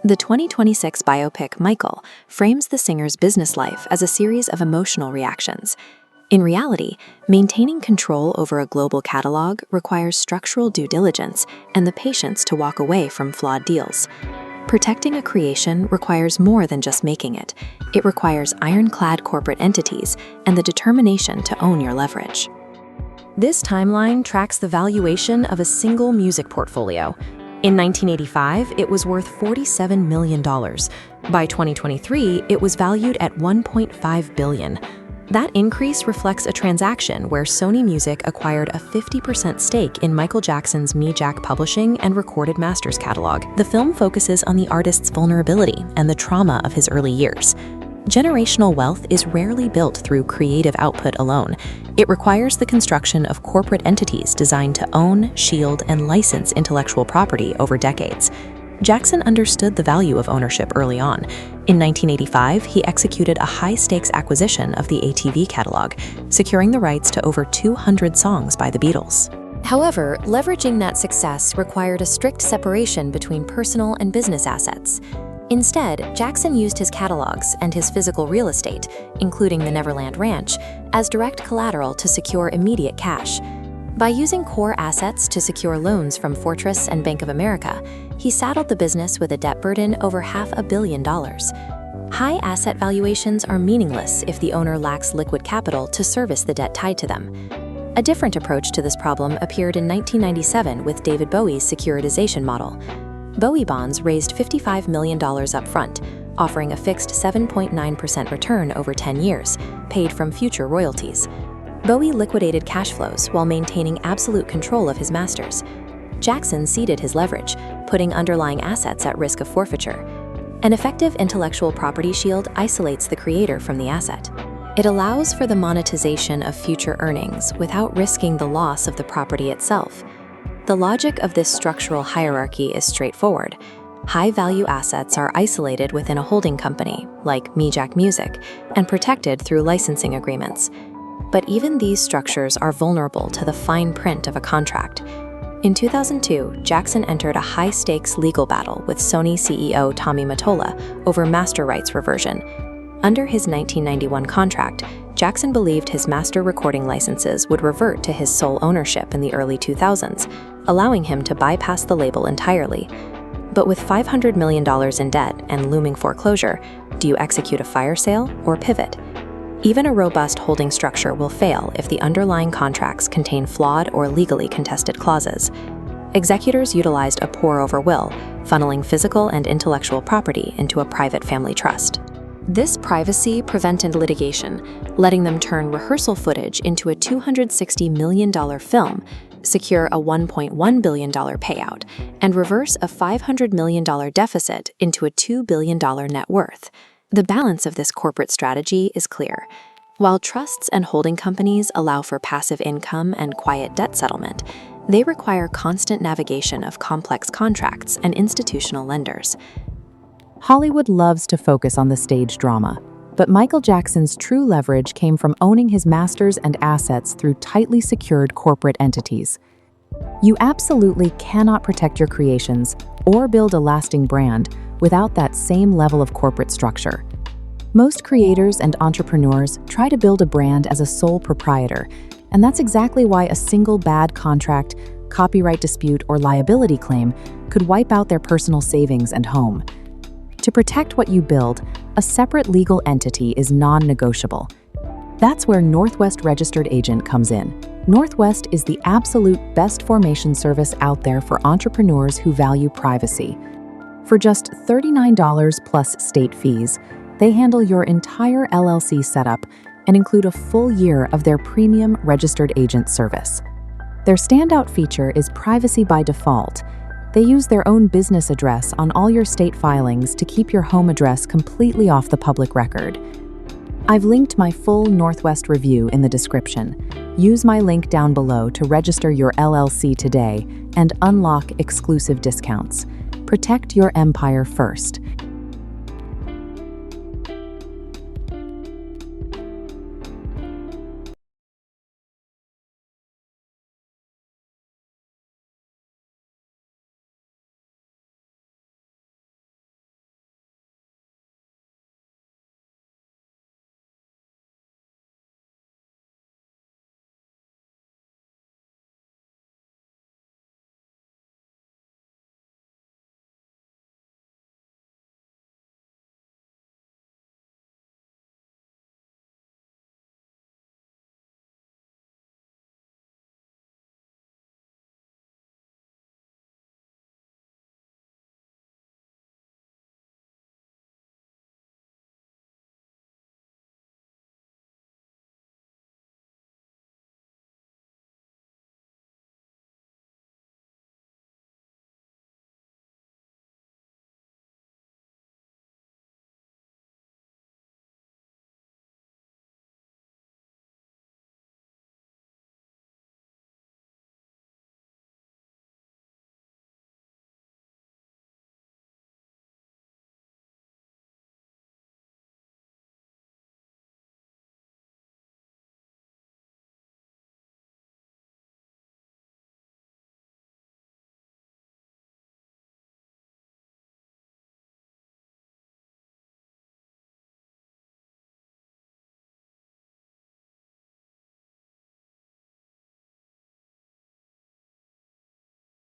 The 2026 biopic Michael frames the singer's business life as a series of emotional reactions. In reality, maintaining control over a global catalog requires structural due diligence and the patience to walk away from flawed deals. Protecting a creation requires more than just making it. It requires ironclad corporate entities and the determination to own your leverage. This timeline tracks the valuation of a single music portfolio. In 1985, it was worth $47 million. By 2023, it was valued at $1.5 billion. That increase reflects a transaction where Sony Music acquired a 50% stake in Michael Jackson's Me Jack Publishing and Recorded Masters catalog. The film focuses on the artist's vulnerability and the trauma of his early years. Generational wealth is rarely built through creative output alone. It requires the construction of corporate entities designed to own, shield, and license intellectual property over decades. Jackson understood the value of ownership early on. In 1985, he executed a high-stakes acquisition of the ATV catalog, securing the rights to over 200 songs by the Beatles. However, leveraging that success required a strict separation between personal and business assets. Instead, Jackson used his catalogs and his physical real estate, including the Neverland Ranch, as direct collateral to secure immediate cash. By using core assets to secure loans from Fortress and Bank of America, he saddled the business with a debt burden over $500 million. High asset valuations are meaningless if the owner lacks liquid capital to service the debt tied to them. A different approach to this problem appeared in 1997 with David Bowie's securitization model. Bowie bonds raised $55 million upfront, offering a fixed 7.9% return over 10 years, paid from future royalties. Bowie liquidated cash flows while maintaining absolute control of his masters. Jackson ceded his leverage, putting underlying assets at risk of forfeiture. An effective intellectual property shield isolates the creator from the asset. It allows for the monetization of future earnings without risking the loss of the property itself. The logic of this structural hierarchy is straightforward. High-value assets are isolated within a holding company, like Me Jack Music, and protected through licensing agreements. But even these structures are vulnerable to the fine print of a contract. In 2002, Jackson entered a high-stakes legal battle with Sony CEO Tommy Mottola over master rights reversion. Under his 1991 contract, Jackson believed his master recording licenses would revert to his sole ownership in the early 2000s, allowing him to bypass the label entirely. But with $500 million in debt and looming foreclosure, do you execute a fire sale or pivot? Even a robust holding structure will fail if the underlying contracts contain flawed or legally contested clauses. Executors utilized a pour-over will, funneling physical and intellectual property into a private family trust. This privacy prevented litigation, letting them turn rehearsal footage into a $260 million film, secure a $1.1 billion payout, and reverse a $500 million deficit into a $2 billion net worth. The balance of this corporate strategy is clear. While trusts and holding companies allow for passive income and quiet debt settlement, they require constant navigation of complex contracts and institutional lenders. Hollywood loves to focus on the stage drama, but Michael Jackson's true leverage came from owning his masters and assets through tightly secured corporate entities. You absolutely cannot protect your creations or build a lasting brand without that same level of corporate structure. Most creators and entrepreneurs try to build a brand as a sole proprietor, and that's exactly why a single bad contract, copyright dispute, or liability claim could wipe out their personal savings and home. To protect what you build, a separate legal entity is non-negotiable. That's where Northwest Registered Agent comes in. Northwest is the absolute best formation service out there for entrepreneurs who value privacy. For just $39 plus state fees, they handle your entire LLC setup and include a full year of their premium registered agent service. Their standout feature is privacy by default. They use their own business address on all your state filings to keep your home address completely off the public record. I've linked my full Northwest review in the description. Use my link down below to register your LLC today and unlock exclusive discounts. Protect your empire first.